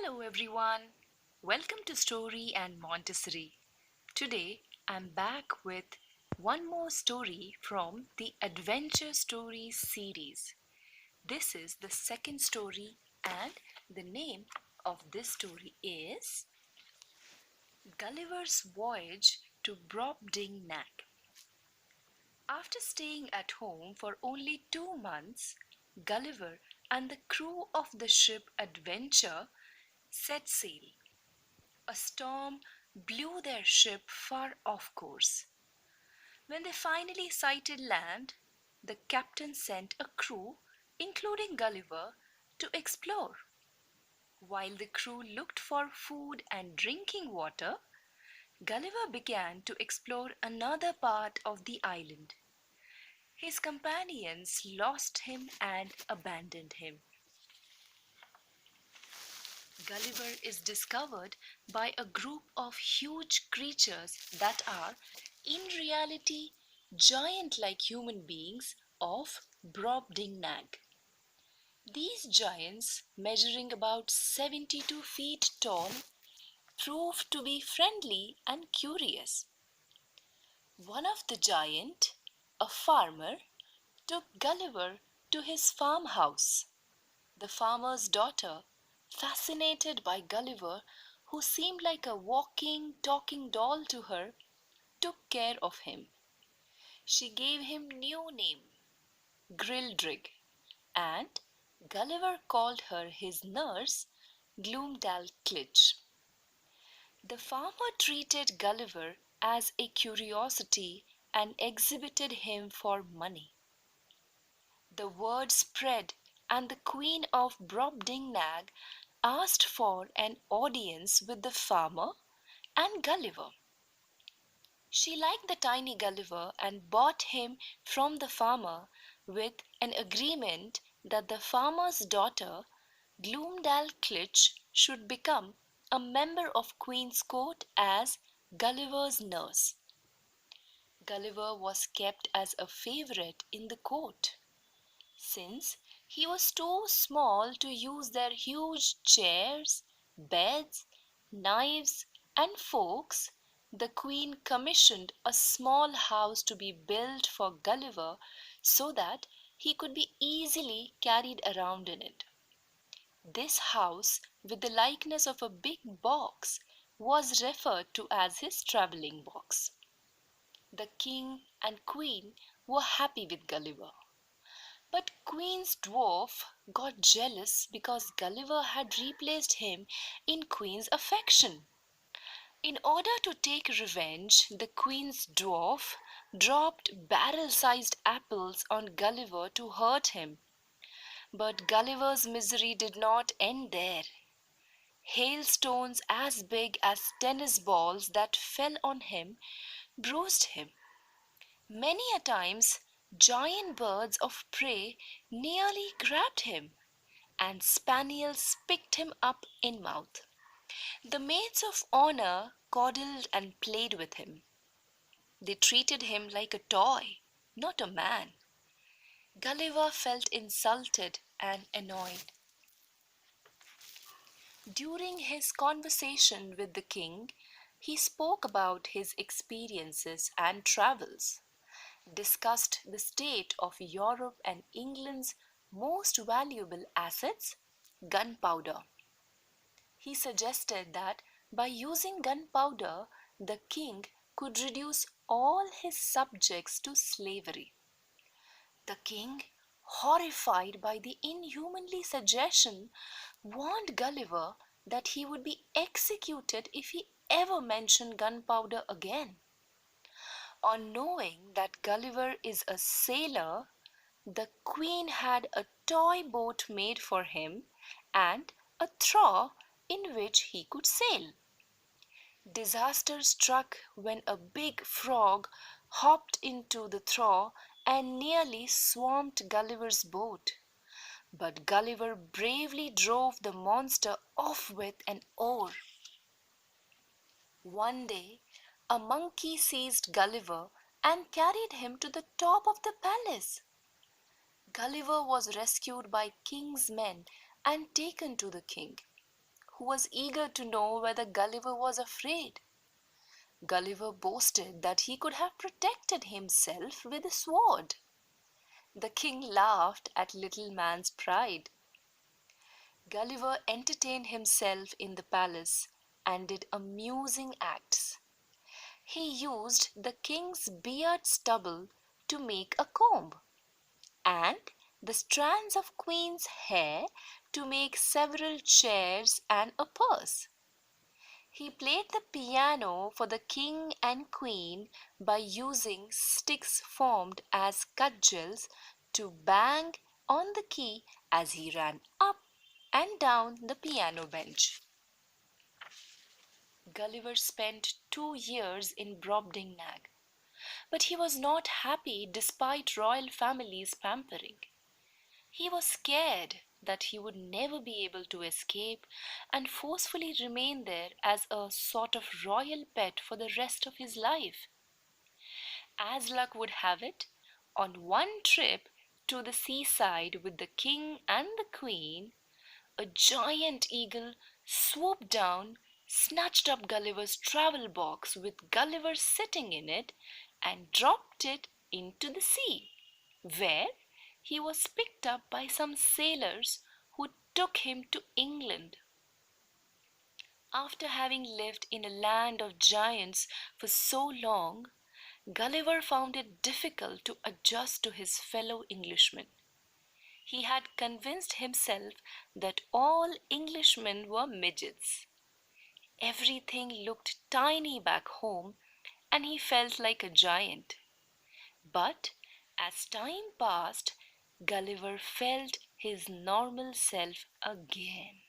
Hello everyone. Welcome to Story and Montessori. Today I'm back with one more story from the Adventure Stories series. This is the second story and the name of this story is Gulliver's Voyage to Brobdingnag. After staying at home for only 2 months, Gulliver and the crew of the ship Adventure set sail. A storm blew their ship far off course. When they finally sighted land, the captain sent a crew, including Gulliver, to explore. While the crew looked for food and drinking water, Gulliver began to explore another part of the island. His companions lost him and abandoned him. Gulliver is discovered by a group of huge creatures that are, in reality, giant-like human beings of Brobdingnag. These giants, measuring about 72 feet tall, prove to be friendly and curious. One of the giant, a farmer, took Gulliver to his farmhouse. The farmer's daughter, fascinated by Gulliver, who seemed like a walking, talking doll to her, took care of him. She gave him new name, Grildrig, and Gulliver called her his nurse, Gloomdalclitch. The farmer treated Gulliver as a curiosity and exhibited him for money. The word spread, and the Queen of Brobdingnag asked for an audience with the farmer and Gulliver. She liked the tiny Gulliver and bought him from the farmer with an agreement that the farmer's daughter, Gloomdalclitch, should become a member of Queen's court as Gulliver's nurse. Gulliver was kept as a favorite in the court. Since he was too small to use their huge chairs, beds, knives, and forks, the Queen commissioned a small house to be built for Gulliver so that he could be easily carried around in it. This house, with the likeness of a big box, was referred to as his travelling box. The King and Queen were happy with Gulliver. But Queen's dwarf got jealous because Gulliver had replaced him in Queen's affection. In order to take revenge, the Queen's dwarf dropped barrel-sized apples on Gulliver to hurt him. But Gulliver's misery did not end there. Hailstones as big as tennis balls that fell on him bruised him. Many a times giant birds of prey nearly grabbed him, and spaniels picked him up in mouth. The maids of honor coddled and played with him. They treated him like a toy, not a man. Gulliver felt insulted and annoyed. During his conversation with the king, he spoke about his experiences and travels, discussed the state of Europe and England's most valuable assets, gunpowder. He suggested that by using gunpowder, the king could reduce all his subjects to slavery. The king, horrified by the inhumanly suggestion, warned Gulliver that he would be executed if he ever mentioned gunpowder again. On knowing that Gulliver is a sailor, the Queen had a toy boat made for him and a trough in which he could sail. Disaster struck when a big frog hopped into the trough and nearly swamped Gulliver's boat. But Gulliver bravely drove the monster off with an oar. One day, a monkey seized Gulliver and carried him to the top of the palace. Gulliver was rescued by king's men and taken to the king, who was eager to know whether Gulliver was afraid. Gulliver boasted that he could have protected himself with a sword. The king laughed at little man's pride. Gulliver entertained himself in the palace and did amusing acts. He used the king's beard stubble to make a comb, and the strands of queen's hair to make several chairs and a purse. He played the piano for the king and queen by using sticks formed as cudgels to bang on the key as he ran up and down the piano bench. Gulliver spent 2 years in Brobdingnag, but he was not happy despite royal family's pampering. He was scared that he would never be able to escape and forcefully remain there as a sort of royal pet for the rest of his life. As luck would have it, on one trip to the seaside with the king and the queen, a giant eagle swooped down, snatched up Gulliver's travel box with Gulliver sitting in it, and dropped it into the sea, where he was picked up by some sailors who took him to England. After having lived in a land of giants for so long, Gulliver found it difficult to adjust to his fellow Englishmen. He had convinced himself that all Englishmen were midgets. Everything looked tiny back home, and he felt like a giant. But as time passed, Gulliver felt his normal self again.